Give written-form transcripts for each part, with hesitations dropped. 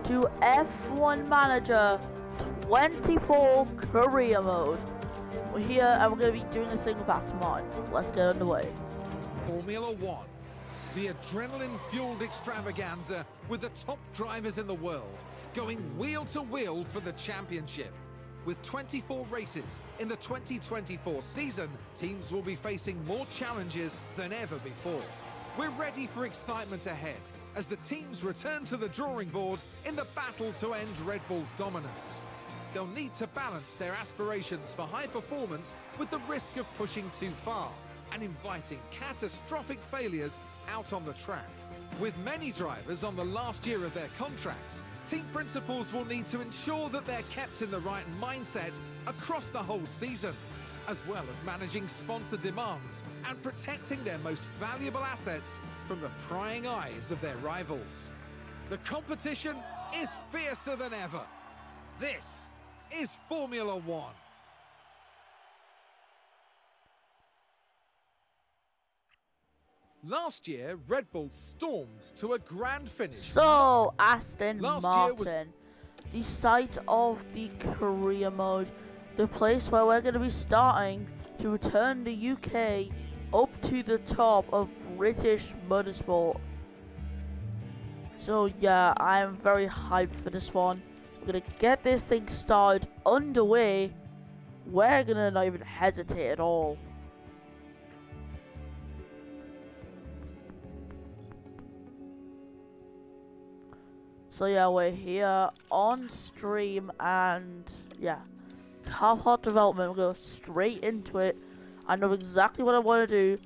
to F1 Manager 24 Career Mode. We're here and we're going to be doing this thing with Aston Martin. Let's get underway. Formula One, the adrenaline-fueled extravaganza with the top drivers in the world, going wheel to wheel for the championship. With 24 races in the 2024 season, teams will be facing more challenges than ever before. We're ready for excitement ahead as the teams return to the drawing board in the battle to end Red Bull's dominance. They'll need to balance their aspirations for high performance with the risk of pushing too far and inviting catastrophic failures out on the track. With many drivers on the last year of their contracts, team principals will need to ensure that they're kept in the right mindset across the whole season, as well as managing sponsor demands and protecting their most valuable assets from the prying eyes of their rivals. The competition is fiercer than ever. This is Formula One. Last year, Red Bull stormed to a grand finish. So, Aston Martin, the site of the career mode, the place where we're going to be starting to return the UK up to the top of British motorsport. So yeah, I'm very hyped for this one. We're going to get this thing started underway. We're going to not even hesitate at all. So yeah, we're here on stream and yeah, half-heart development. We'll go straight into it. I know exactly what I want to do,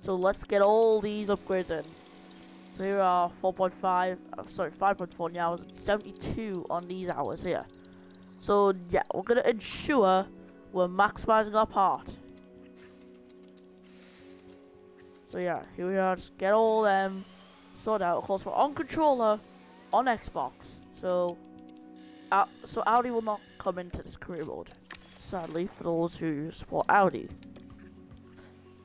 so let's get all these upgrades in. So here are 5.4 hours and 72 on these hours here. So yeah, we're gonna ensure we're maximizing our part. So yeah, here we are. Just get all them sorted out. Of course, we're on controller on Xbox, so Audi will not come into this career mode, sadly, for those who support Audi.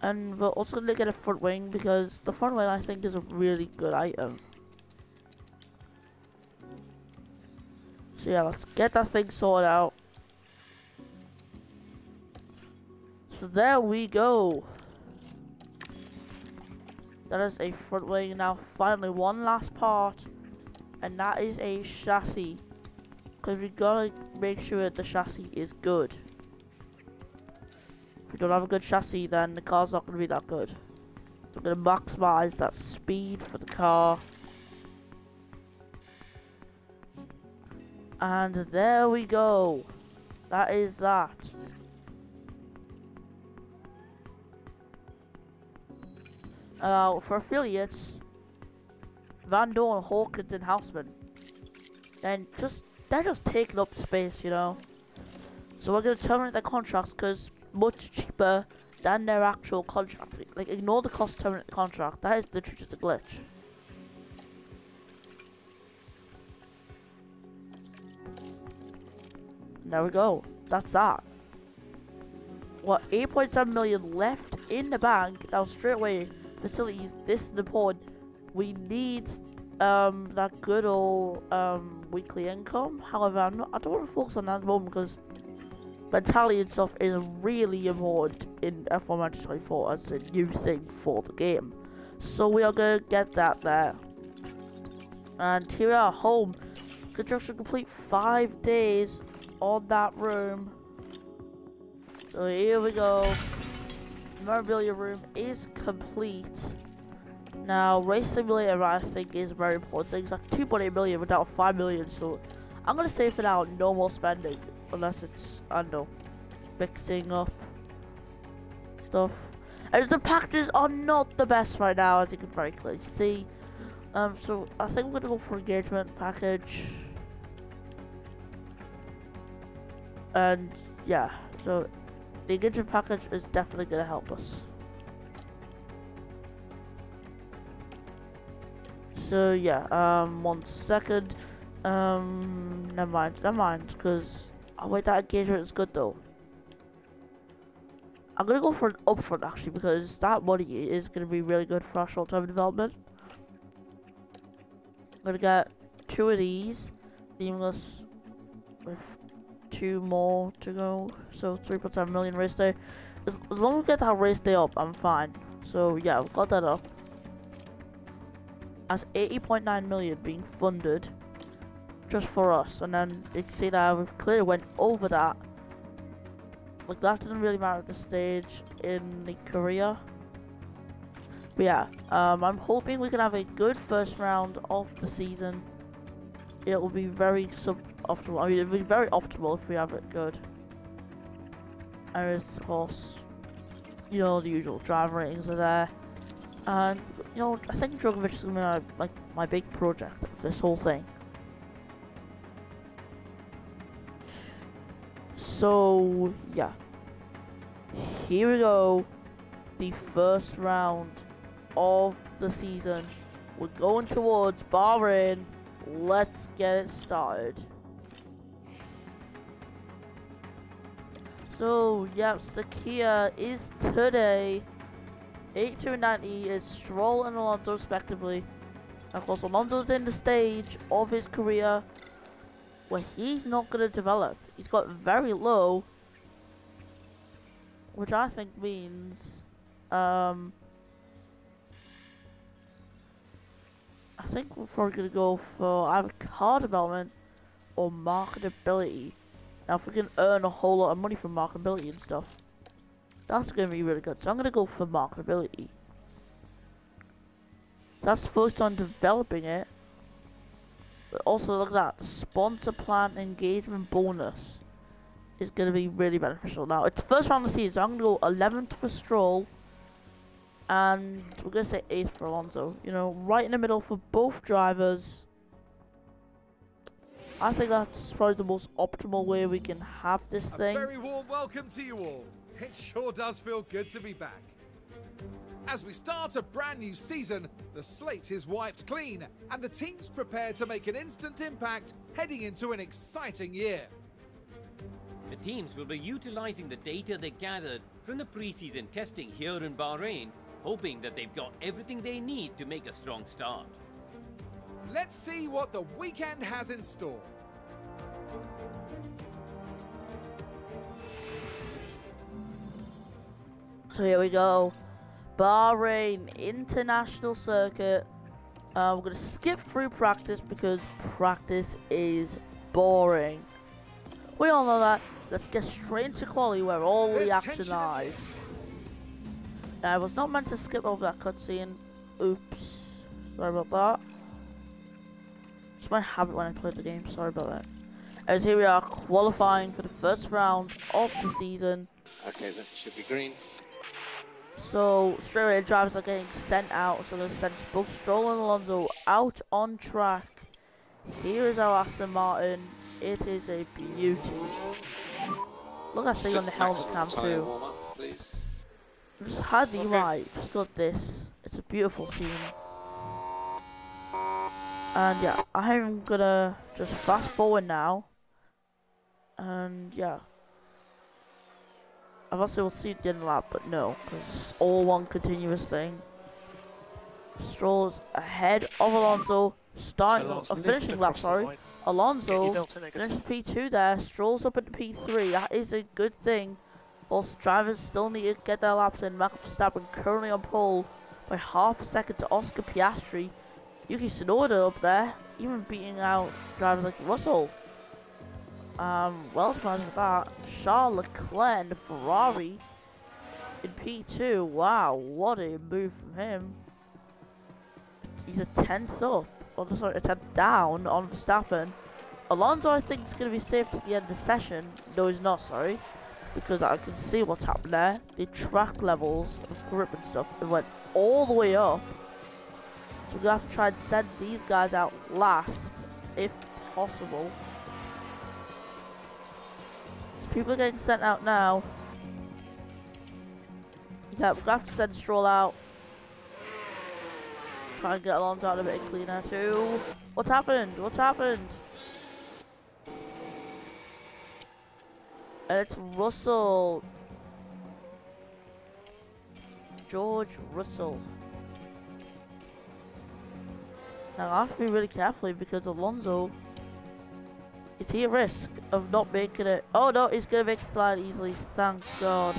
And we're also going to get a front wing because the front wing I think is a really good item. So yeah, let's get that thing sorted out. So there we go. That is a front wing. Now finally one last part, and that is a chassis, because we gotta make sure that the chassis is good. If we don't have a good chassis, then the car's not gonna be that good. So we're gonna maximize that speed for the car. And there we go. That is that. For affiliates, Van Dorn, Hawkins, and Houseman, and they're just taking up space, you know. So we're gonna terminate their contracts because much cheaper than their actual contract. Like, ignore the cost to terminate the contract. That is literally just a glitch. And there we go. That's that. What, 8.7 million left in the bank. Now straight away, facilities. This is important. We need that good old weekly income. However, I don't want to focus on that at the moment because mentality and stuff is really important in F1 Manager 24 as a new thing for the game. So we are gonna get that there. And here we are, home. Construction complete, 5 days on that room. So here we go. Memorabilia room is complete. Now, race simulator I think is very important. Things like 2.8 million without 5 million. So I'm gonna say for now, no more spending. Unless it's, I don't know, fixing up stuff. As the packages are not the best right now, as you can very clearly see. So I think we're gonna go for engagement package. And yeah, so the engagement package is definitely gonna help us. So yeah, 1 second. Never mind, because oh wait, that engagement is good though. I'm gonna go for an upfront actually, because that money is gonna be really good for our short-term development. I'm gonna get 2 of these. leaving us with 2 more to go. So 3.7 million race day. As long as we get that race day up, I'm fine. So yeah, we've got that up. As 80.9 million being funded just for us, and then you can see that we've clearly went over that. Like, that doesn't really matter at this stage in the career. But yeah, I'm hoping we can have a good first round of the season. It will be very sub-optimal. I mean, it'll be very optimal if we have it good. And of course, you know, the usual driver ratings are there. And, you know, I think Djokovic is gonna be like my big project of this whole thing. So yeah, here we go, the first round of the season. We're going towards Bahrain. Let's get it started. So yeah, Sakia is today. 82 and 90 is Stroll and Alonso respectively. Of course, Alonso's in the stage of his career where he's not going to develop. He's got very low, which I think means, I think we're probably going to go for either car development or marketability. Now, if we can earn a whole lot of money from marketability and stuff, that's going to be really good. So I'm going to go for marketability. That's focused on developing it. But also, look at that, the sponsor plan engagement bonus is going to be really beneficial. Now, it's the first round of the season, so I'm going to go 11th for Stroll, and we're going to say 8th for Alonso. You know, right in the middle for both drivers. I think that's probably the most optimal way we can have this thing. A very warm welcome to you all. It sure does feel good to be back. As we start a brand new season, the slate is wiped clean, and the team's prepared to make an instant impact heading into an exciting year. The teams will be utilizing the data they gathered from the preseason testing here in Bahrain, hoping that they've got everything they need to make a strong start. Let's see what the weekend has in store. So here we go. Bahrain International Circuit. We're going to skip through practice because practice is boring. We all know that. Let's get straight into quali where all the action lies. Now, I was not meant to skip over that cutscene. Oops. Sorry about that. It's my habit when I play the game. Sorry about that. As here we are qualifying for the first round of the season. Okay, that should be green. So straight away, the drivers are getting sent out. So they're sent both Stroll and Alonso out on track. Here is our Aston Martin. It is a beauty. Look at that thing on the helmet cam too. Please. Just had the right. Just got this. It's a beautiful scene. And yeah, I'm gonna just fast forward now. And yeah. I've also will see it in the lap, but no, because it's all one continuous thing. Stroll's ahead of Alonso, finishing lap, sorry. Alonso finishes P2 there, Stroll's up at P3, that is a good thing. Also, drivers still need to get their laps in. Max Verstappen currently on pole by half a second to Oscar Piastri. Yuki Tsunoda up there, even beating out drivers like Russell. Well surprising with that. Charles Leclerc in the Ferrari in P2. Wow, what a move from him. He's a 10th up, or sorry, a 10th down on Verstappen. Alonso, I think, is going to be safe at the end of the session. No, he's not, sorry, because I can see what's happened there. The track levels of grip and stuff, it went all the way up. So we're going to have to try and send these guys out last, if possible. People are getting sent out now. Yeah, we're going to have to send Stroll out. Try and get Alonso out a bit cleaner too. What's happened? What's happened? And it's Russell. George Russell. Now I have to be really careful because Alonso Is he at risk of not making it? Oh no, he's gonna make it glide easily. Thank God.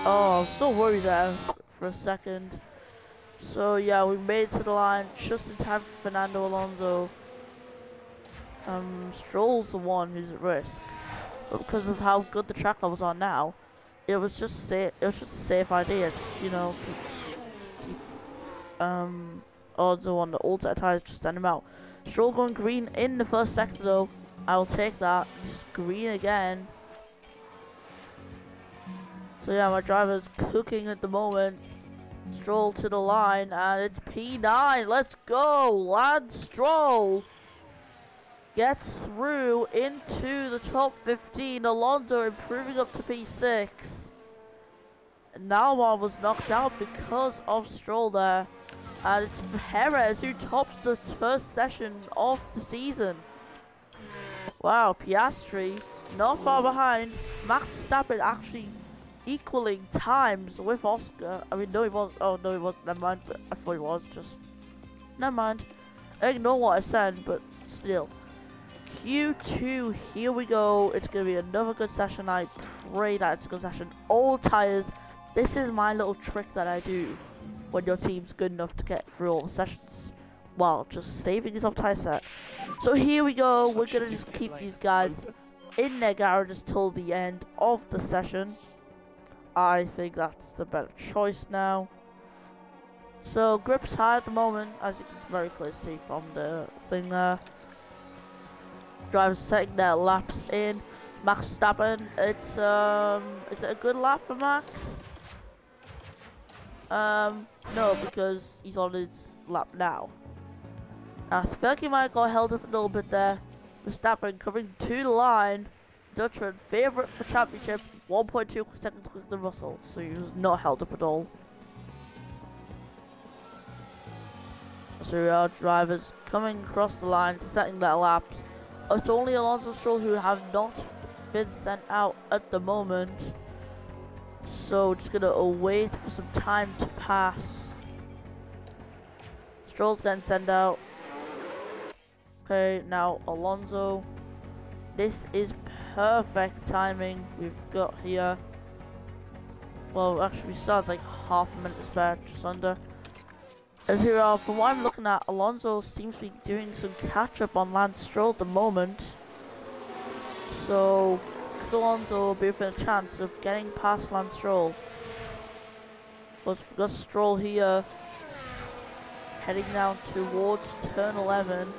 Oh, I'm so worried there for a second. So yeah, we made it to the line just in time for Fernando Alonso. Stroll's the one who's at risk, but because of how good the track I was on now, it was just safe. It was just a safe idea. Just, you know, keep Alonso on the old set of tires, just send him out. Stroll going green in the first sector though. I will take that. Just green again. So yeah, my driver's cooking at the moment. Stroll to the line, and it's P9. Let's go, Lance Stroll gets through into the top 15. Alonso improving up to P6. And now one was knocked out because of Stroll there. And it's Perez who tops the first session of the season. Wow, Piastri not far behind. Max Verstappen actually equaling times with Oscar. I mean, no, he was. Oh, no, he wasn't. Never mind. I thought he was. Just never mind. Ignore what I said, but still. Q2, here we go. It's gonna be another good session. I pray that it's a good session. All tires. This is my little trick that I do when your team's good enough to get through all the sessions while just saving yourself tire set. So here we go. We're gonna just keep these guys in their garages till the end of the session. I think that's the better choice now. So grip's high at the moment, as you can very clearly see from the thing there. Drivers setting their laps in. Max Verstappen, is it a good lap for Max? No, because he's on his lap now. I feel like he might have got held up a little bit there. Verstappen coming to the line. Dutchman, favourite for championship, 1.2 seconds quicker than Russell, so he was not held up at all. So our drivers coming across the line, setting their laps. It's only Alonso Stroll who have not been sent out at the moment. So just gonna wait for some time to pass. Stroll's getting sent out. Okay, now Alonso. This is perfect timing we've got here. Well, actually we started like half a minute to spare, just under. As here, from what I'm looking at, Alonso seems to be doing some catch up on Lance Stroll at the moment. So could Alonso be within a chance of getting past Lance Stroll? But we've got Stroll here heading down towards turn 11.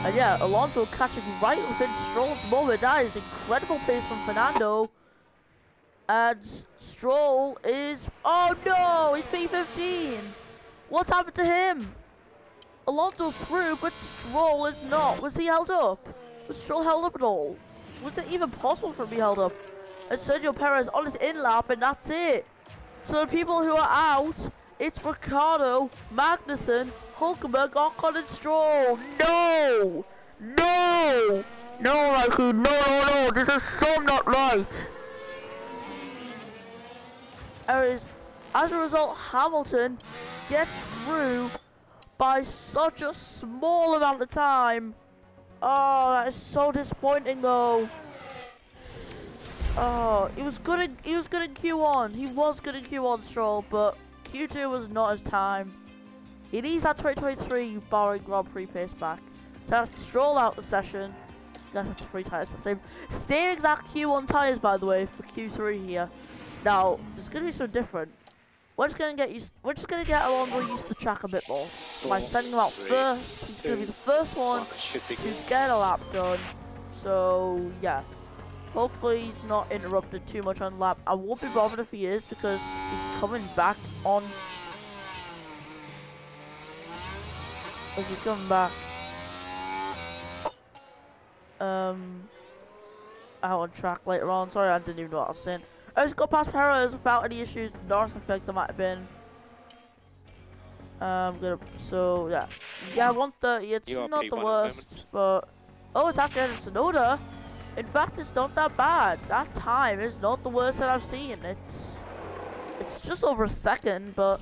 And yeah, Alonso catching right within Stroll at the moment. That is incredible pace from Fernando. And Stroll is... Oh no! He's P15! What's happened to him? Alonso's through, but Stroll is not. Was he held up? Was Stroll held up at all? Was it even possible for him to be held up? And Sergio Perez on his in-lap, and that's it. So the people who are out, it's Ricciardo, Magnussen, Hulkenberg, Ocon and Stroll. No! No! No, Mikey, no. This is so not right. As a result, Hamilton gets through by such a small amount of time. Oh, that is so disappointing though. Oh, he was good in Q1. He was good in Q1, Stroll, but Q2 was not his time. He needs that 2023 Bahrain Grand Prix pace back. So have to Stroll out the session. Gonna have to free tires the same exact Q1 tires, by the way, for Q3 here. Now, it's gonna be so different. We're just gonna get Alonso used to the track a bit more. By sending him out first, he's gonna be the first one to get a lap done. So yeah. Hopefully he's not interrupted too much on lap. I won't be bothered if he is because he's coming back on. Is he coming back? Out on track later on. Sorry, I didn't even know what I was saying. I just got past Perez without any issues. Norris, I think there might have been. So yeah, 130. It's not the worst, but oh, it's after Sonoda. In fact, it's not that bad. That time is not the worst that I've seen. It's just over a second, but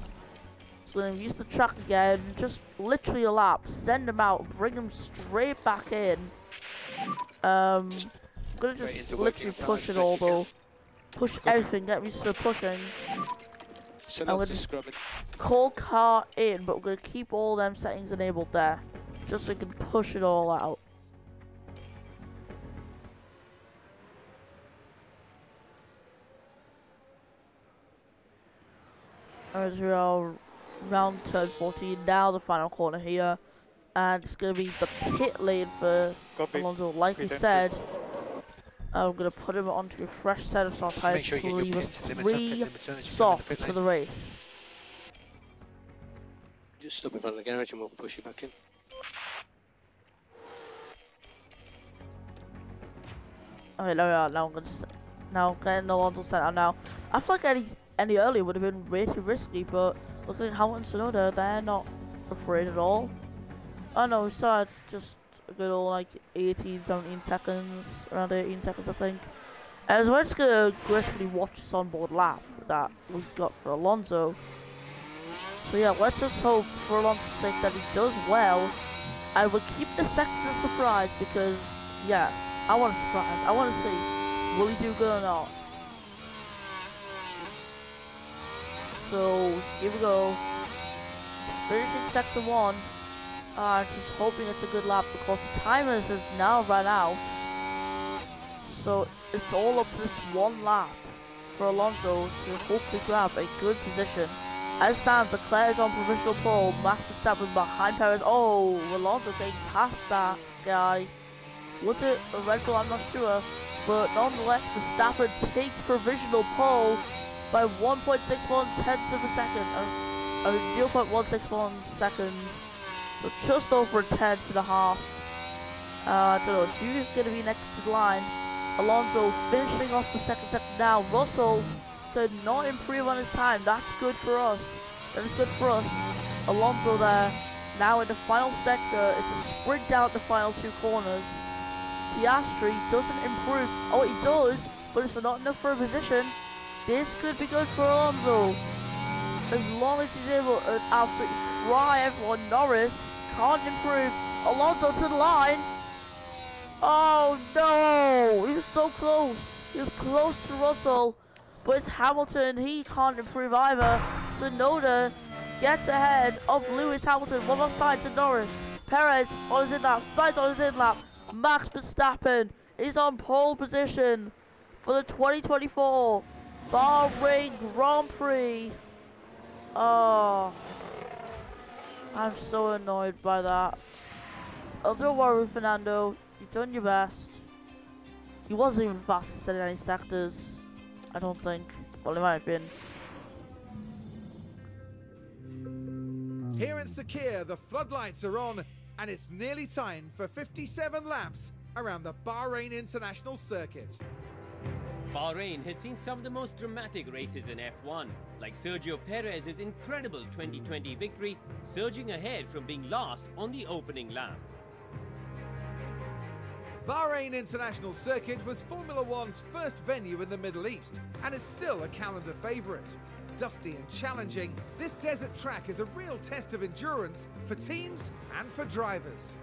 So then use the track again, just literally a lap, send them out, bring them straight back in. I'm gonna just literally push it all though. Push everything, get me to pushing. I'm gonna just call car in, but we're gonna keep all them settings enabled there. Just so we can push it all out. As we are round turn 14, now the final corner here. And it's going to be the pit lane for Alonso. Like we said, I'm going to put him onto a fresh set of soft tires to leave us 3 softs for the race. Just stop in front of the garage and we'll push you back in. Okay, there we are. Now I'm going to getting Alonso sent out now. I feel like any earlier would have been really risky, but looking at Hamilton and Tsunoda, they're not afraid at all. Oh no, we saw it's just a good old like 18, 17 seconds, around 18 seconds I think. And we're just gonna gracefully watch this onboard lap that we've got for Alonso. So yeah, let's just hope for Alonso's sake that he does well, and we'll keep the seconds a surprise because yeah, I want a surprise. I want to see, will he do good or not? So here we go, finishing sector 1. Just hoping it's a good lap because the timer has now run out. So it's all up to this one lap for Alonso to hopefully grab a good position. As stands, Leclerc is on provisional pole, Max Verstappen behind Perez. Oh, Alonso getting past that guy. Was it a Red Bull? I'm not sure. But nonetheless, Verstappen takes provisional pole by 1.61 tenths of a second. 0.161 seconds. So just over 10 for the half. I don't know who's going to be next to the line. Alonso finishing off the second sector now. Russell could not improve on his time. That's good for us. That is good for us. Alonso there. Now in the final sector. It's a sprint out the final 2 corners. Piastri doesn't improve. Oh, he does, but it's not enough for a position. This could be good for Alonso. As long as he's able to absolutely fry everyone. Norris can't improve. Alonso to the line. Oh no! He was so close. He was close to Russell. But it's Hamilton. He can't improve either. Tsunoda gets ahead of Lewis Hamilton. One more side to Norris. Perez on his in-lap. Sainz on his in-lap. Max Verstappen is on pole position for the 2024 Bahrain Grand Prix. Oh, I'm so annoyed by that. Oh, don't worry, Fernando. You've done your best. He wasn't even fastest in any sectors, I don't think. Well, he might have been. Here in Sakir, the floodlights are on, and it's nearly time for 57 laps around the Bahrain International Circuit. Bahrain has seen some of the most dramatic races in F1, like Sergio Perez's incredible 2020 victory, surging ahead from being last on the opening lap. Bahrain International Circuit was Formula One's first venue in the Middle East, and is still a calendar favourite. Dusty and challenging, this desert track is a real test of endurance for teams and for drivers.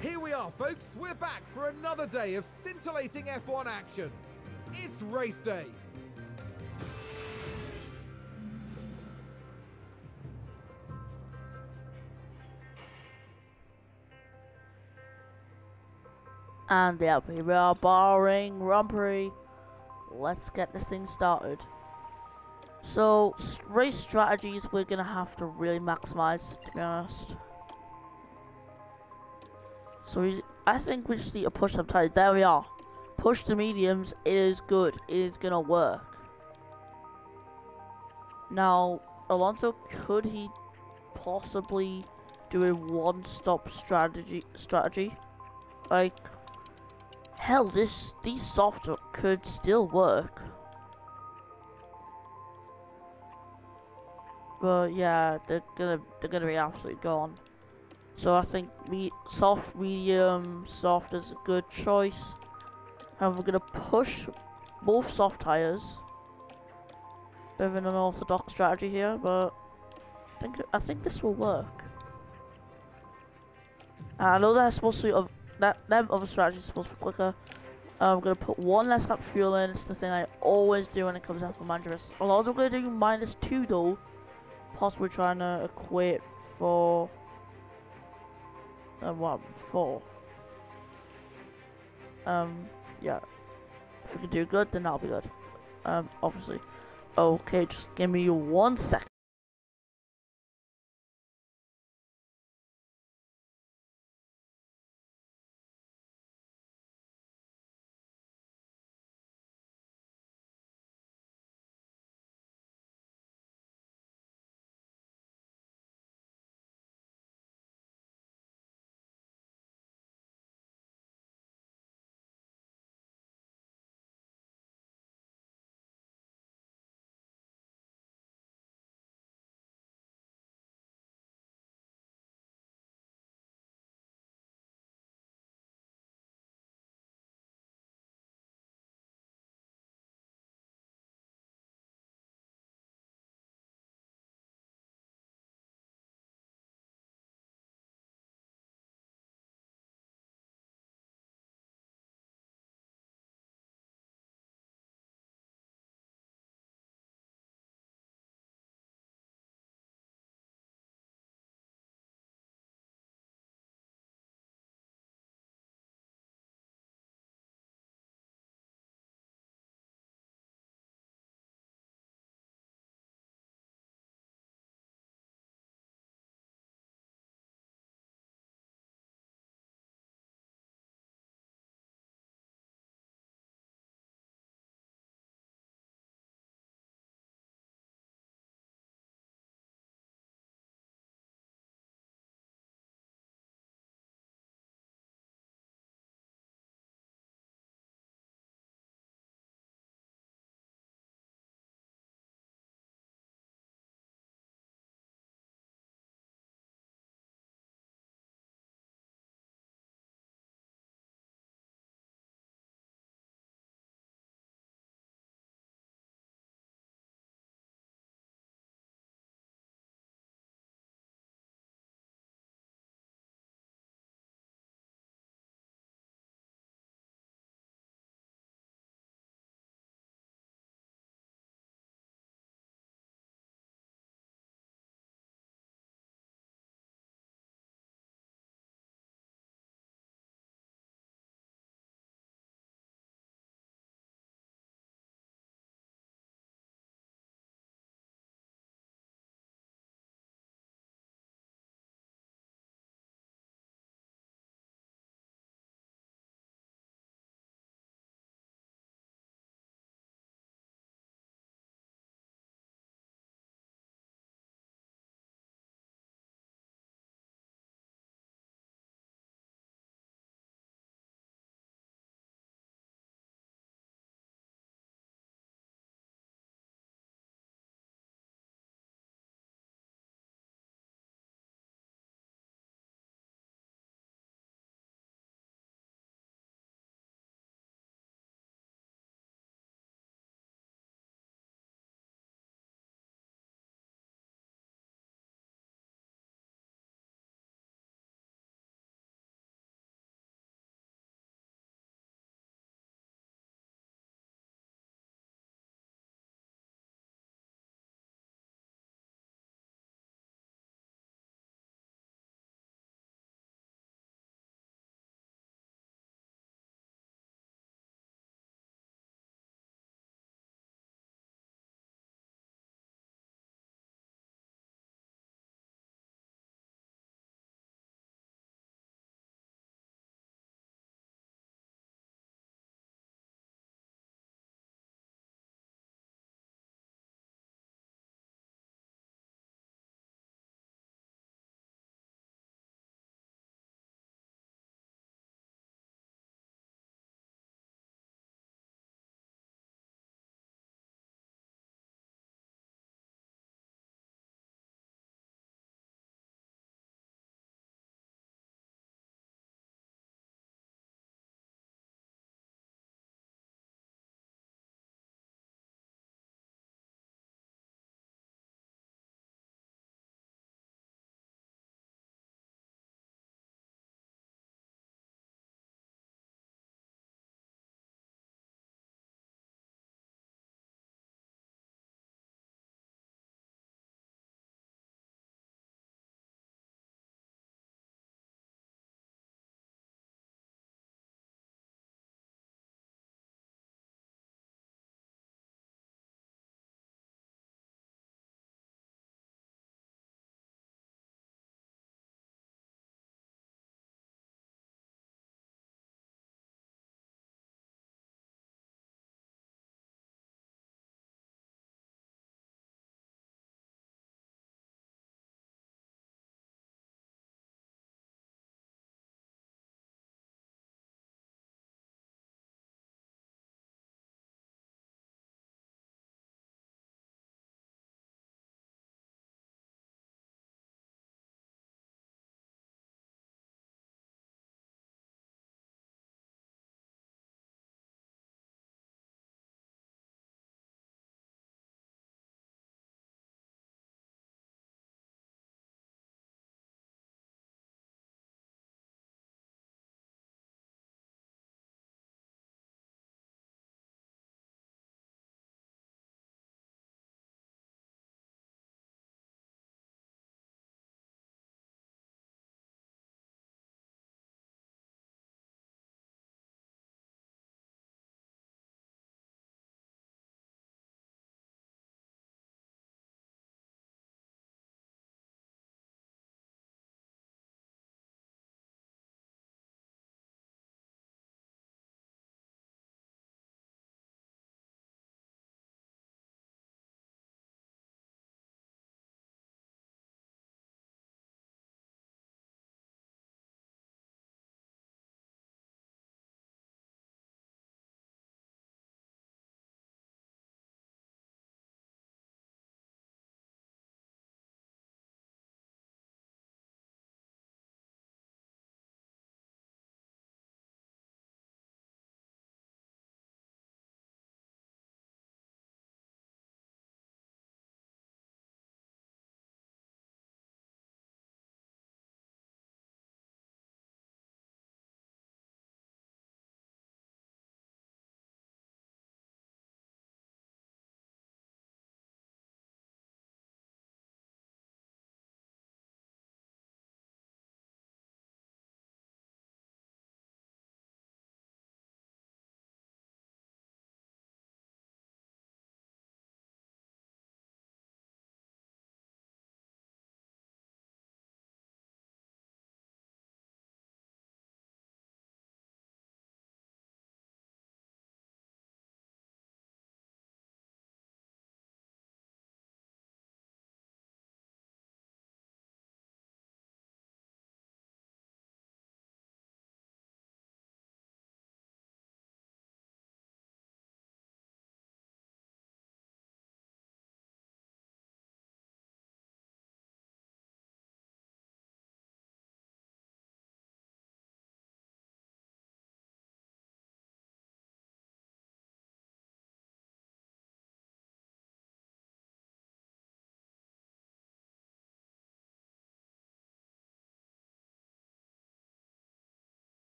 Here we are, folks. We're back for another day of scintillating F1 action. It's race day. And yeah, here we are, Bahrain Grand Prix. Let's get this thing started. So, race strategies we're going to have to really maximize, to be honest. So, I think we just need to push some tires. There we are. Push the mediums. It is good. It is going to work. Now, Alonso, could he possibly do a one-stop strategy? Like, hell, these softs could still work. But yeah, they're gonna be absolutely gone. So I think soft, medium, soft is a good choice. And we're gonna push both soft tires. Bit of an unorthodox strategy here, but I think this will work. I know that's supposed to them other strategies supposed to be quicker. I'm gonna put one less lap fuel in. It's the thing I always do when it comes down to Mandaris. I'm also gonna do -2 though, possibly trying to equate for what 4. Yeah. If we can do good, then that'll be good. Obviously. Okay, just give me 1 second.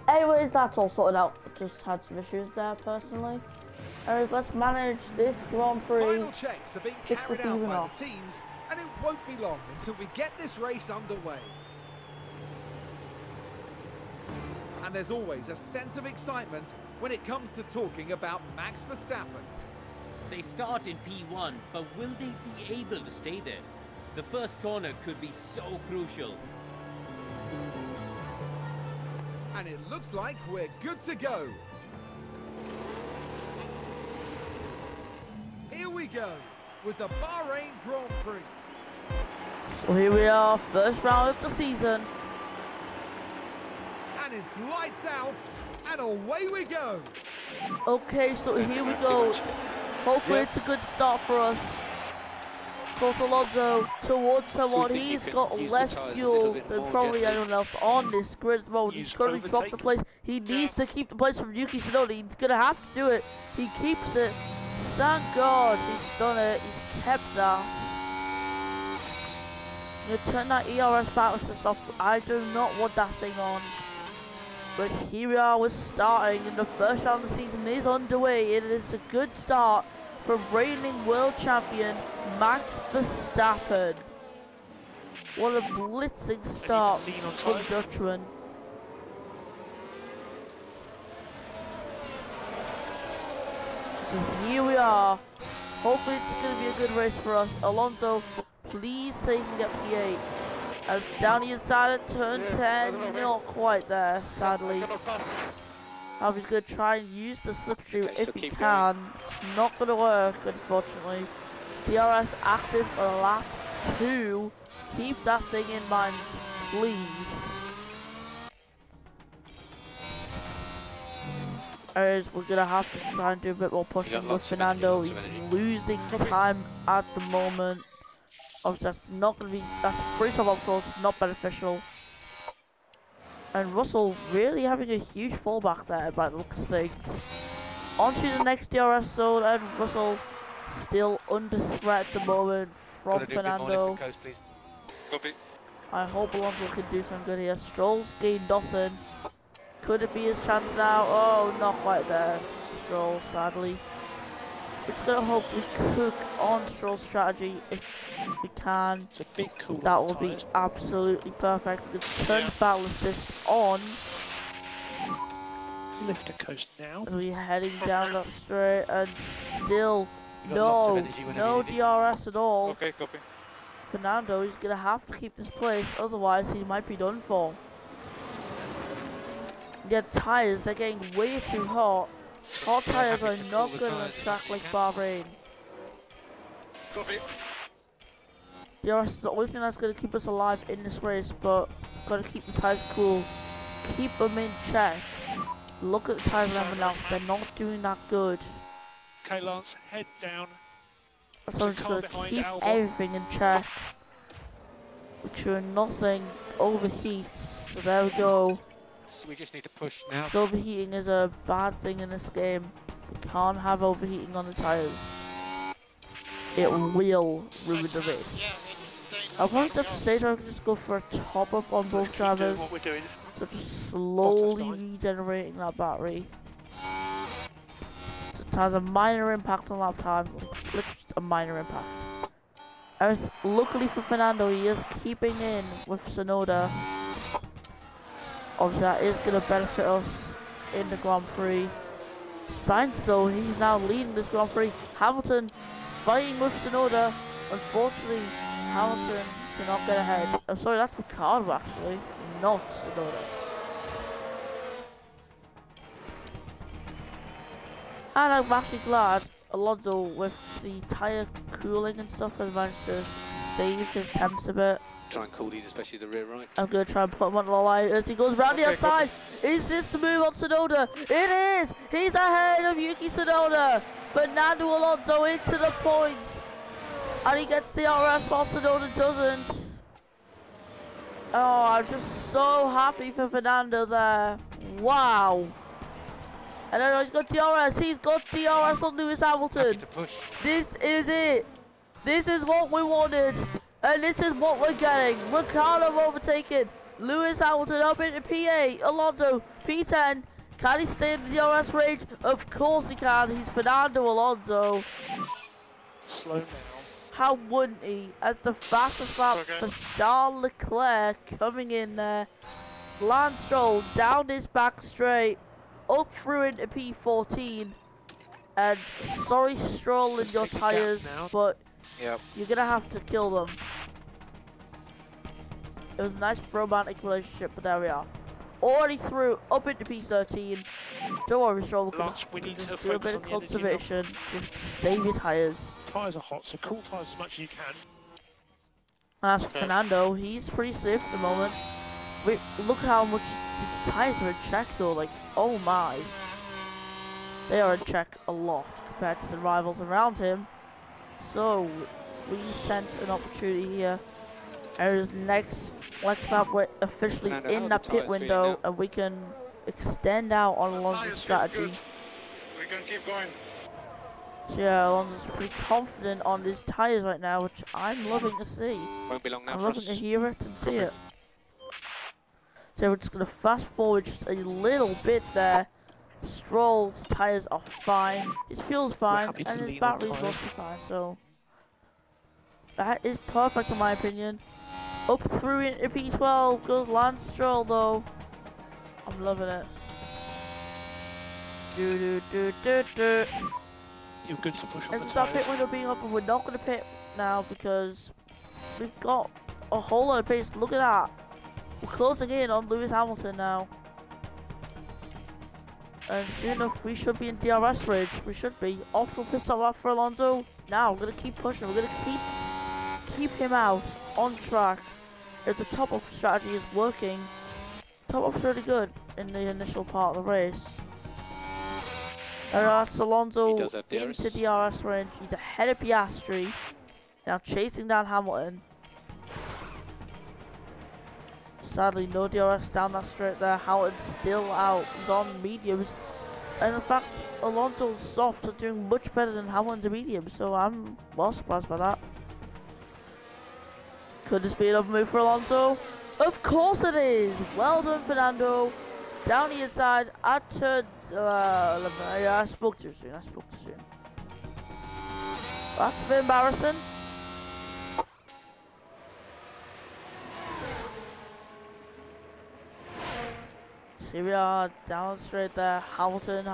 Anyways, that's all sorted out. Just had some issues there personally. Anyways, let's manage this Grand Prix. Final checks are being carried out by the teams, and it won't be long until we get this race underway. And there's always a sense of excitement when it comes to talking about Max Verstappen. They start in P1, but will they be able to stay there? The first corner could be so crucial. And it looks like we're good to go. Here we go with the Bahrain Grand Prix. So here we are, first round of the season. And it's lights out, and away we go. Okay, so here we go. Hopefully it's a good start for us. Of course, Alonso towards someone. He's got less fuel than probably anyone else on this grid at the moment. He's currently dropped the place. He needs to keep the place from Yuki Tsunoda. He's going to have to do it. He keeps it. Thank God he's done it. He's kept that. I'm going to turn that ERS battle assist off. I do not want that thing on. But here we are, we're starting, and the first round of the season is underway. It is a good start for reigning world champion Max Verstappen. What a blitzing start for the Dutchman. So here we are. Hopefully it's going to be a good race for us. Alonso, please say you can get P8. As down the inside of turn 10, not quite there, sadly. He's going to try and use the slipstream if he can. It's not going to work, unfortunately. DRS active for lap 2. Keep that thing in mind, please. As we're going to have to try and do a bit more pushing with Fernando. He's losing time at the moment. Obviously, that's not going to be, that's pretty of course, not beneficial. And Russell really having a huge fallback there by the looks of things. On to the next DRS zone, and Russell still under threat at the moment from Fernando. I hope Alonso can do some good here. Stroll's gained nothing. Could it be his chance now? Oh, not quite there. Stroll, sadly. We're just going to hope we cook on Stroll's strategy if we can. It's a bit cool. That will be absolutely perfect. We can turn the battle assist on. Lift a coast now. And we're heading down that straight, and still no DRS at all. Okay, copy. Fernando is going to have to keep this place, otherwise he might be done for. Yeah, tyres, they're getting way too hot. Hot tyres are not good on a track like Bahrain. Copy. DRS is the only thing that's going to keep us alive in this race, but got to keep the tyres cool. Keep them in check. Look at the tyres of everyone else, they're not doing that good. Okay, Lance, head down. So I'm just going to keep everything in check. Make sure nothing overheats. So there we go. So we just need to push now. So overheating is a bad thing in this game. We can't have overheating on the tyres. It will ruin the race. I want that stage where I can just go for a top up on both drivers. What we're doing. So just slowly regenerating that battery. It has a minor impact on lap time. Literally just a minor impact. As luckily for Fernando, he is keeping in with Tsunoda. Obviously that is going to benefit us in the Grand Prix. Sainz though, he's now leading this Grand Prix. Hamilton fighting with Tsunoda. Unfortunately, Hamilton cannot get ahead. I'm sorry, that's Ricciardo actually, not Tsunoda. And I'm actually glad Alonso, with the tyre cooling and stuff, has managed to save his temps a bit. Try and cool these, especially the rear right. I'm going to try and put him on the line as he goes round the outside. Is this the move on Tsunoda? It is! He's ahead of Yuki Tsunoda. Fernando Alonso into the points. And he gets the RS while Tsunoda doesn't. Oh, I'm just so happy for Fernando there. Wow. And then he's got DRS. He's got DRS on Lewis Hamilton. Happy to push. This is it. This is what we wanted. And this is what we're getting. Ricciardo overtaken. Lewis Hamilton up into P8. Alonso, P10. Can he stay in the DRS range? Of course he can. He's Fernando Alonso. Slow now. How wouldn't he? As the fastest lap for Charles Leclerc coming in there. Lance Stroll down his back straight. Up through into P14. And sorry Stroll in your tyres, but you're going to have to kill them. It was a nice romantic relationship, but there we are. Already through, up into P13. Don't worry, Stroll, we can just do a bit of conservation just to save your tyres. Tyres are hot, so cool tyres as much as you can. And as for Fernando, he's pretty safe at the moment. Wait, look how much his tyres are in check though, like, oh my. They are in check a lot compared to the rivals around him. So, we sense an opportunity here. And next lap, we're officially in that pit window, and we can extend out on Alonso's strategy. We can keep going. So yeah, Alonso's pretty confident on his tyres right now, which I'm loving to see. Won't be long now I'm for loving us. to hear it and see it. So we're just going to fast forward just a little bit there. Stroll's tyres are fine, his fuel's fine, and his battery's mostly fine, so that is perfect in my opinion. Up through into P12 goes Lance Stroll though. I'm loving it. You're good to push on the And that tyres. pit window being up, and we're not going to pit now because we've got a whole lot of pace. Look at that. We're closing in on Lewis Hamilton now. And soon enough, we should be in DRS range. We should be. Optimal pit stop for Alonso. Now, we're going to keep pushing. We're going to keep him out on track. If the top-up strategy is working, top-up's really good in the initial part of the race. That's Alonso into DRS range. He's ahead of Piastri. Now chasing down Hamilton. Sadly, no DRS down that straight there. Hamilton's still out. He's on mediums. And in fact, Alonso's softs are doing much better than Hamilton's mediums. So I'm well surprised by that. Could this be another move for Alonso? Of course it is. Well done, Fernando. Down the inside. I turned. Yeah, I spoke too soon. That's a bit embarrassing. So here we are, down straight there. Hamilton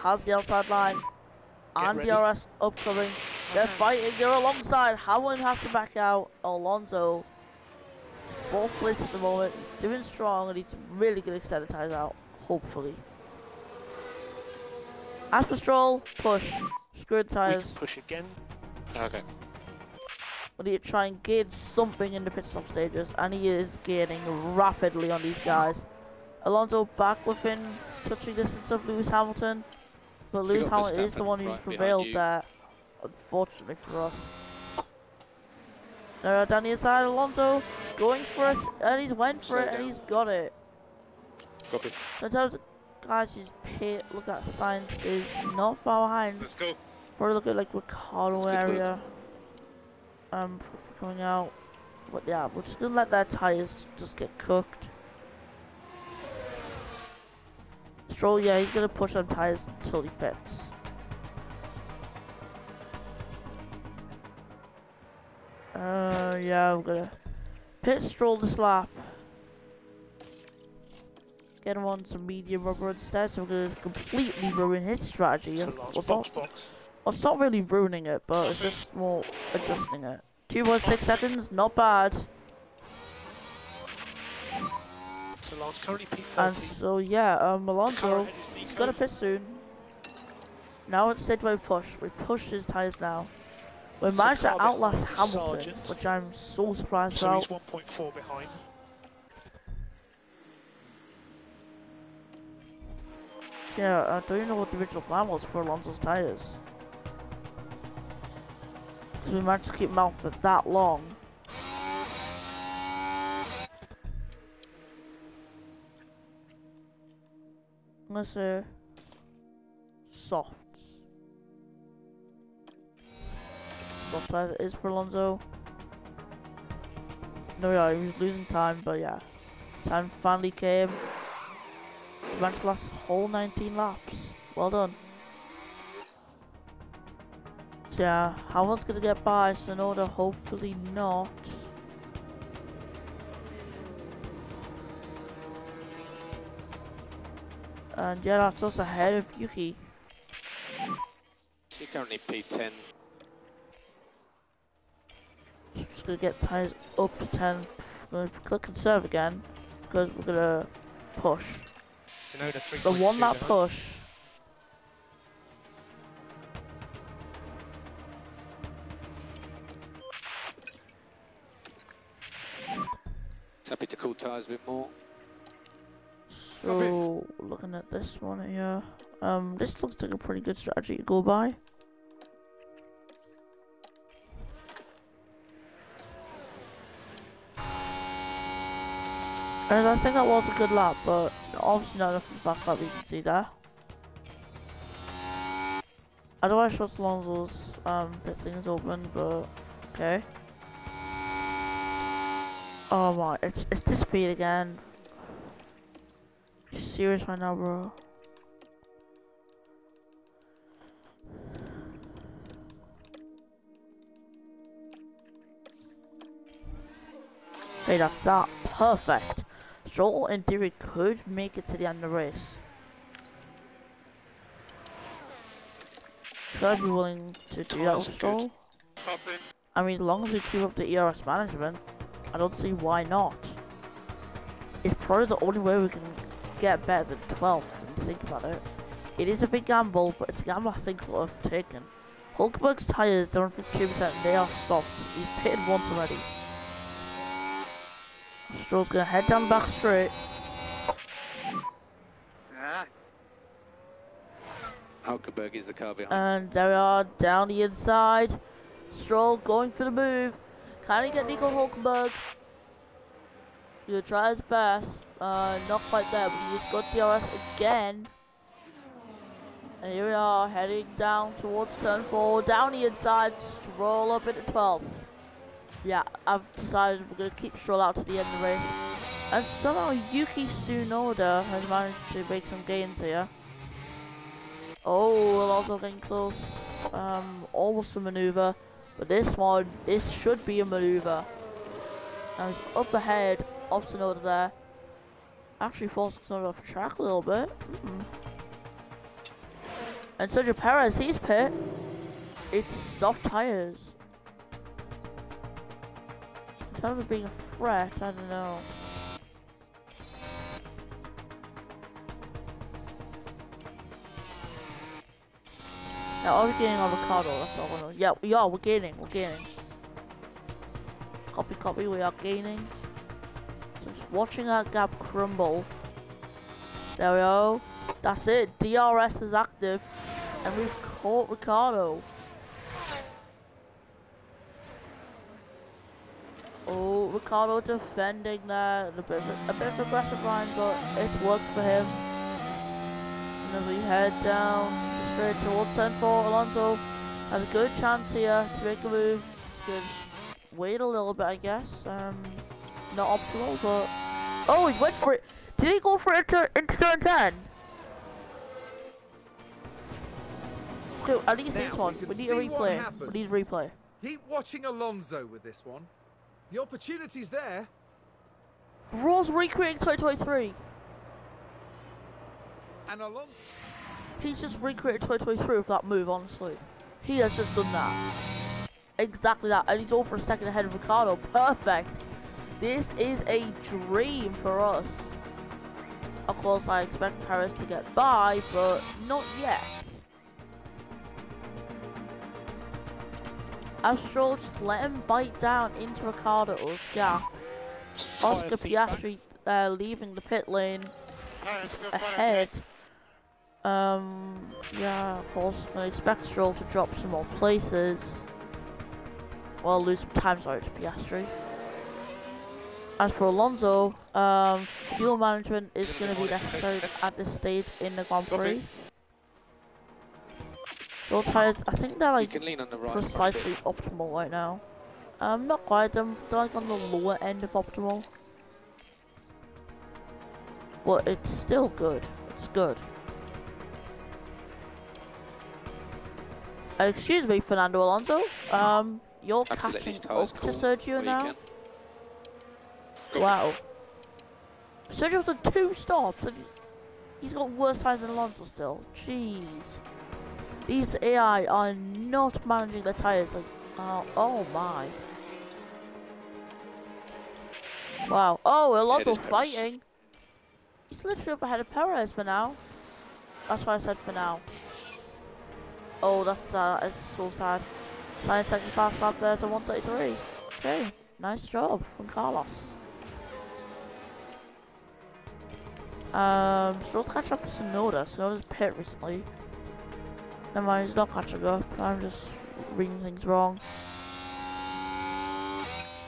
has the outside line. And DRS upcoming. They're fighting. They're alongside. Hamilton has to back out. Alonso, fourth place at the moment. He's doing strong, and he's really going to extend the tires out. Hopefully. As for Stroll, push. Screw the tires. We can push again. Okay. We need to try and gain something in the pit stop stages, and he is gaining rapidly on these guys. Alonso back within touching distance of Lewis Hamilton, but Lewis Hamilton is the one who's prevailed there, unfortunately for us. Down the inside, Alonso going for it, and he's went for it, and he's got it. Copy. Sometimes guys just pit, look at Science is not far behind. Let's go. Or look at like Ricardo area. Coming out. But yeah, we're just gonna let their tires just get cooked. Stroll, yeah, he's gonna push on tires until he pits. Yeah, we're gonna pit Stroll this lap. Get him on some medium rubber instead, so we're gonna completely ruin his strategy. Well, it's not really ruining it, but it's just more adjusting it. 2.6 seconds, not bad. So Lance currently P30. And so yeah, Alonso, he's gonna pit soon. Now it's stage where we push. We push his tires now. We managed to outlast Hamilton, which I'm so surprised about. So he's 1.4 behind. Yeah, I don't even know what the original plan was for Alonso's tires. Because we managed to keep them out for that long. Let's say softs. Soft tire it is for Alonso. No, yeah, he was losing time, but yeah. Time finally came. We managed to last whole 19 laps. Well done. So yeah, Hamilton's gonna get by Sonoda, hopefully not. And yeah, that's us ahead of Yuki. She currently P10. Just gonna get tires up to 10. I'm gonna click conserve again because we're gonna push. Sonoda So 3.2 one lap behind. push. Happy to cool tyres a bit more. So looking at this one here, this looks like a pretty good strategy to go by. And I think that was a good lap, but obviously not enough of a fast lap, you can see there. Otherwise, trust Alonso's pit things open, but okay. Oh my, it's this speed again. You serious right now, bro? Hey, that's that. Perfect. Stroll, in theory, could make it to the end of the race. Could I be willing to do that with Stroll? Copy. I mean, as long as we keep up the ERS management, I don't see why not. It's probably the only way we can get better than 12th, when you think about it. It is a big gamble, but it's a gamble I think worth taking. Hulkenberg's tyres, they're on 52% and they are soft. He's pitted once already. Stroll's gonna head down the back straight. Hulkenberg is the car behind. And there we are, down the inside. Stroll going for the move. Can he get Nico Hulkenberg? He'll try his best. Not quite there, but he's got DRS again. And here we are, heading down towards turn 4. Down the inside, Stroll up into 12th. Yeah, I've decided we're going to keep Stroll out to the end of the race. And somehow Yuki Tsunoda has managed to make some gains here. Oh, Alonso getting close. Almost a maneuver. But this one, this should be a maneuver. Now he's up ahead of Tsunoda there. Actually forcing Tsunoda off track a little bit. And Sergio Perez, he's pit. It's soft tyres. In terms of being a threat, I don't know. Now, are we gaining on Ricardo? That's all I know. Yeah, we are. We're gaining. We're gaining. Copy, copy. We are gaining. So just watching that gap crumble. There we go. That's it. DRS is active. And we've caught Ricardo. Oh, Ricardo defending there. A bit of aggressive line, but it's worked for him. And as we head down straight towards turn 4, Alonso has a good chance here to make a move. Just wait a little bit, I guess. Not optimal, but oh, he went for it. Did he go for it into turn 10? Dude, I need to see this one. We need a replay. We need a replay. Keep watching Alonso with this one. The opportunity's there. Bro's recreating 2023. And Alonso... He's just recreated 2023 with that move, honestly. He has just done that. Exactly that. And he's all for a second ahead of Ricardo. Perfect. This is a dream for us. Of course, I expect Paris to get by, but not yet. As Stroll just let him bite down into Ricardo's gap. Oscar Piastri leaving the pit lane ahead. Yeah, of course, I expect Stroll to drop some more places. Well, lose some time, sorry, to Piastri. As for Alonso, fuel management is going to be necessary at this stage in the Grand Prix. Your tyres, I think they're like precisely optimal right now. Not quite, they're like on the lower end of optimal. but it's still good. It's good. Excuse me, Fernando Alonso. You're Have to let catching these tyres up to cool Sergio before you now. can. Wow. Sergio's done 2 stops and he's got worse tyres than Alonso still. Jeez. These AI are not managing their tyres like, oh my. Wow. Oh, Alonso's fighting. He's literally up ahead of Perez for now. That's why I said for now. Oh, that's so sad. Science second fast lap there to 133. Okay, nice job from Carlos. Stroll's catching up to Sonoda. Sonoda's pit recently. Never mind, he's not catching up. I'm just reading things wrong.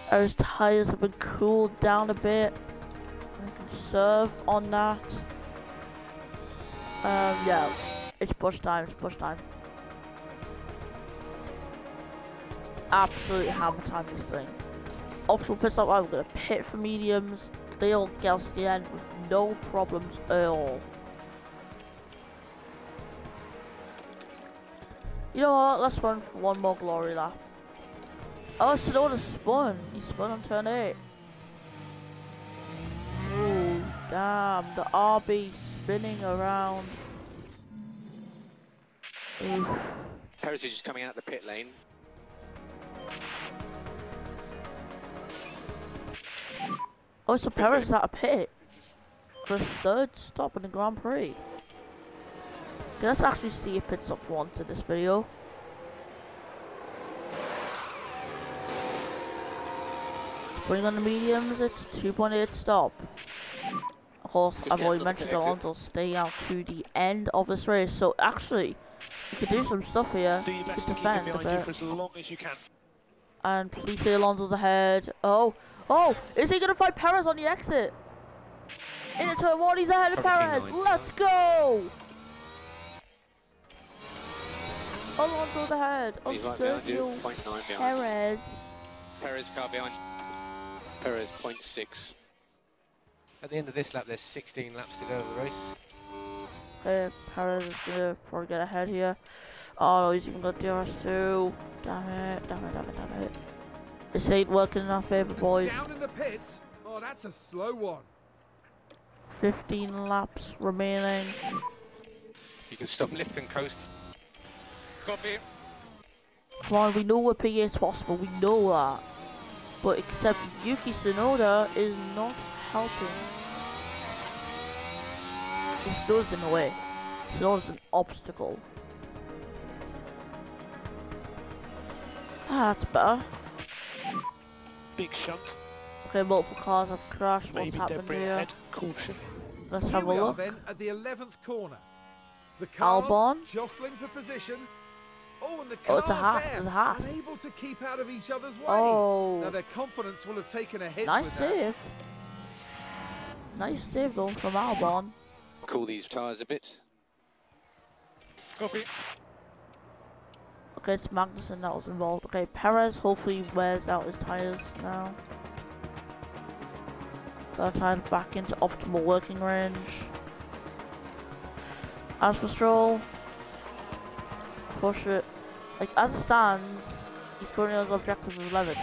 His tyres have been cooled down a bit. I can serve on that. Yeah, it's push time. It's push time. Absolutely hammer time this thing. Optimal pit stop. I'm gonna pit for mediums. They'll get us to the end with no problems at all. You know what? Let's run for one more glory lap. Oh, Sonoda spun. He spun on turn 8. Ooh, damn. The RB spinning around. Oof. Perez is just coming out the pit lane. Oh, so Perez is at a pit for a 3rd stop in the Grand Prix. Okay, let's actually see if pit stops once in this video. Putting on the mediums, it's 2.8 stop. Of course, I've already mentioned Alonso staying out to the end of this race, so actually, you could do some stuff here. Do your You best could to keep him defend a behind you bit. for as long as you can. And please say Alonso's ahead. Oh, is he gonna fight Perez on the exit? Into turn 1, he's ahead of Perez. Let's go! Alonso's ahead of He's right behind you. Sergio 0.9 behind. Perez. Perez car behind. Perez 0.6. At the end of this lap, there's 16 laps to go of the race. Okay, Perez is gonna probably get ahead here. Oh no, he's even got DRS2. Damn it, damn it, damn it, damn it. This ain't working in our favour, boys. Down in the pits. Oh, that's a slow one. 15 laps remaining. You can stop, lift and coast. Copy. Come on, we know we're P8's possible, we know that. But except Yuki Tsunoda is not helping. Tsunoda's in the way. Tsunoda's an obstacle. Ah, that's better. Big shunt. Okay, multiple cars have crashed. What's Maybe happened debris here? ahead. Caution. Let's Here have a we are look. then at the 11th corner. The cars Albon. jostling for position. Oh, and the Oh, cars it's a Haas, there, it's a Haas. unable to keep out of each other's way. Oh. Now their confidence will have taken a hit Nice with save. that. Nice save though from Albon. Cool these tyres a bit. Copy. Okay, it's Magnussen that was involved. Okay, Perez hopefully wears out his tyres now. Got our tyres back into optimal working range. As for Stroll, push it. Like, as it stands, he's currently on the objective of 11.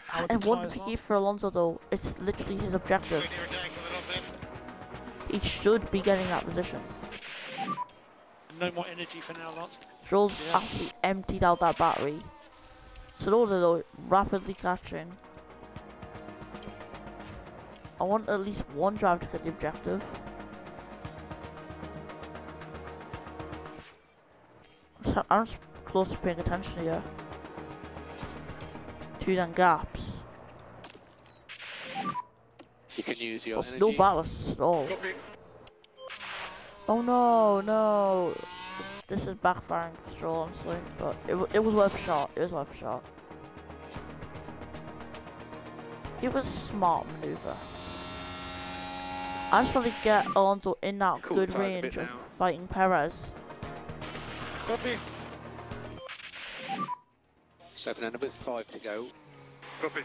How And the one tyres picky last? for Alonso though, it's literally his objective. Your tank a little bit. He should be getting that position. No more energy for now, Lance. Stroll's absolutely emptied out that battery. Tsunoda though, rapidly catching. I want at least one driver to get the objective. I'm just close to paying attention here. 2 then gaps. You can use your There's energy. no ballast at all. Copy. Oh no, no. This is backfiring for Stroll, honestly. But it was worth a shot. It was worth a shot. It was a smart maneuver. I just want to get Alonso in that Cool good tyres a bit range of now. fighting Perez. Copy. 7 with 5 to go. Copy.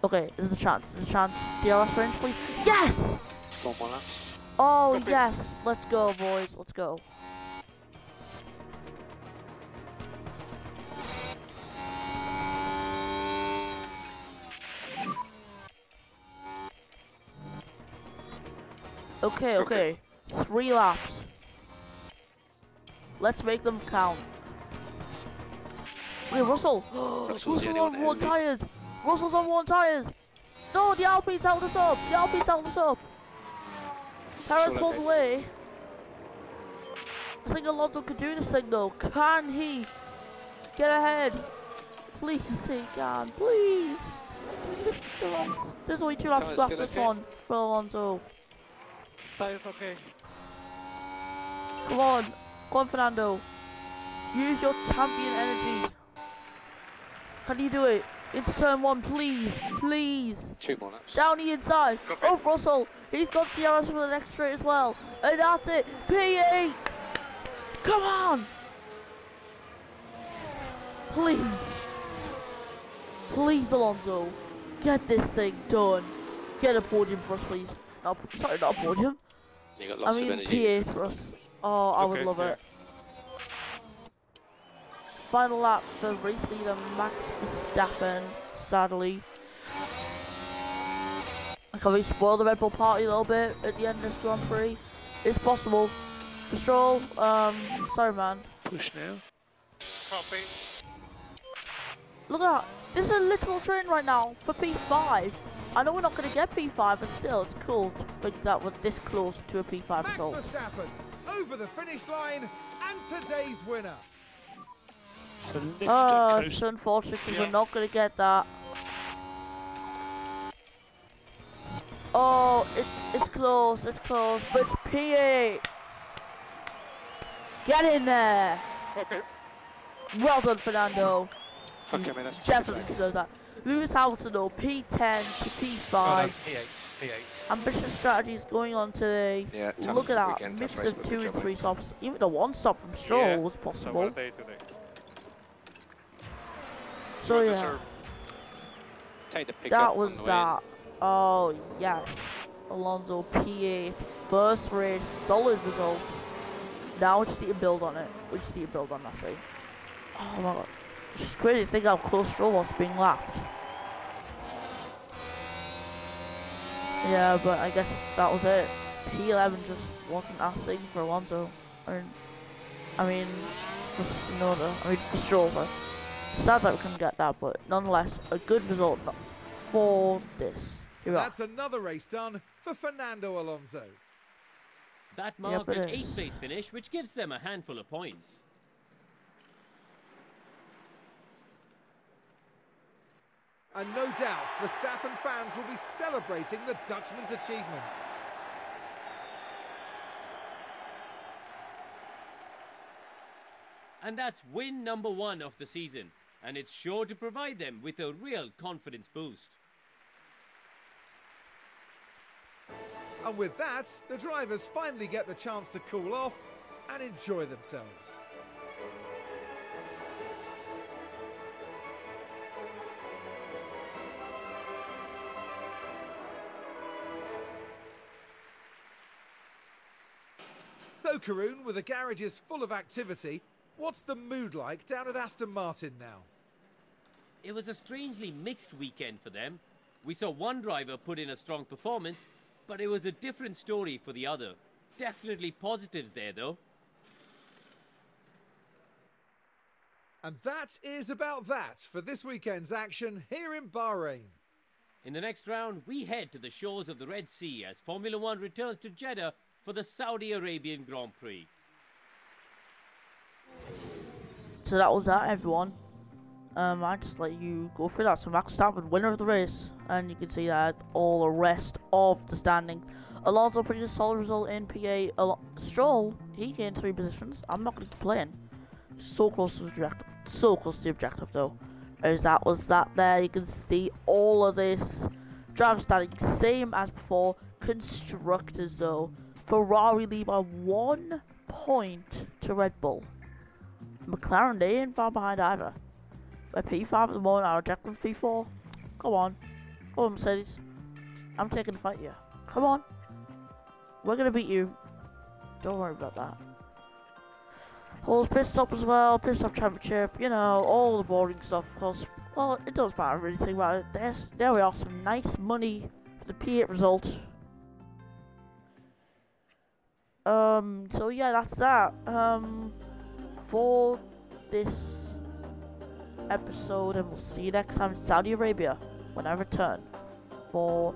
Okay, there's a chance. There's a chance. DRS range, please. Yes! 4 more laps. Oh, Copy. yes. Let's go, boys. Let's go. Okay, okay. 3 laps. Let's make them count. Wait, Russell. Russell's the Russell's only on one one early. tires. Russell's on one tires. No, the Alpine's held us up. The Alpine's held us up. Perez all pulls okay. away. I think Alonso could do this thing though. Can he get ahead? Please, he can. Please. There's only 2 laps Tyres left still this okay? one for Alonso. Tires okay. Come on. Come on, Fernando. Use your champion energy. Can you do it? Into turn 1, please. Please. 2 more laps. Down the inside. Copy. Oh, Russell. He's got the arrows for the next straight as well. And that's it. P8. Come on. Please. Please, Alonso. Get this thing done. Get a podium for us, please. No, sorry, not a podium. You got I lots mean, of energy. P8 for us. Oh, I would Okay, love yeah. it. Final lap for race leader Max Verstappen, sadly. Can we spoil the Red Bull party a little bit at the end of this Grand Prix? It's possible. For Stroll, sorry man. Push now. Copy. Look at that. This is a literal train right now for P5. I know we're not going to get P5, but still, it's cool to think that we're this close to a P5 Max result. Verstappen over the finish line and today's winner. So lift Oh, and it's coast. unfortunate 'cause Yeah. we're not going to get that. Oh, it's close, but it's P8. Get in there. Okay. Well done, Fernando. Okay, man, that's Definitely deserve that. Lewis Hamilton, though, P10 to P5. Oh, no, P8. P8. Ambitious strategies going on today. Yeah, tough Look at that weekend, mix tough race, of but 2 good and job, 3 mate. stops. Even the 1 stop from Stroll Yeah. was So possible. well day today. So Well yeah, deserved. Take the pick that up was on the that. Oh yes, Alonso P8 first race, solid result. Now we just need to build on it. We just need to build on that thing. Oh my god, it's just crazy to think how close Stroll was to being lapped. Yeah, but I guess that was it. P11 just wasn't that thing for Alonso. I mean, for Tsunoda. I mean, for Stroll. Sorry. Sad that we couldn't get that, but nonetheless, a good result for this. Here we are. That's another race done for Fernando Alonso. That marked it an is. 8th place finish, which gives them a handful of points. And no doubt, Verstappen fans will be celebrating the Dutchman's achievement. And that's win number 1 of the season, and it's sure to provide them with a real confidence boost. And with that, the drivers finally get the chance to cool off and enjoy themselves. So, Karun, with the garages full of activity, what's the mood like down at Aston Martin now? It was a strangely mixed weekend for them. We saw one driver put in a strong performance, but it was a different story for the other. Definitely positives there, though. And that is about that for this weekend's action here in Bahrain. In the next round, we head to the shores of the Red Sea as Formula One returns to Jeddah for the Saudi Arabian Grand Prix. So that was that, everyone. I just let you go through that. So Max Verstappen, winner of the race, and you can see that all the rest of the standings. Alonso pretty good solid result in PA. Stroll, he gained 3 positions. I'm not going to complain. So close to the objective. So close to the objective though. As that was that there. You can see all of this. Driver standing same as before. Constructors though. Ferrari lead by 1 point to Red Bull. McLaren, they ain't far behind either. We're P5 at the moment, our objective P4. Come on. Come on, Mercedes. I'm taking the fight, yeah. Come on. We're gonna beat you. Don't worry about that. Whole pit stop as well, pit stop championship, you know, all the boring stuff, because, well, it doesn't matter really think about it. There we are, some nice money for the P8 result. So yeah, that's that, for this episode, and we'll see you next time in Saudi Arabia, when I return, for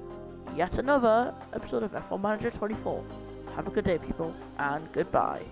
yet another episode of F1 Manager 24. Have a good day, people, and goodbye.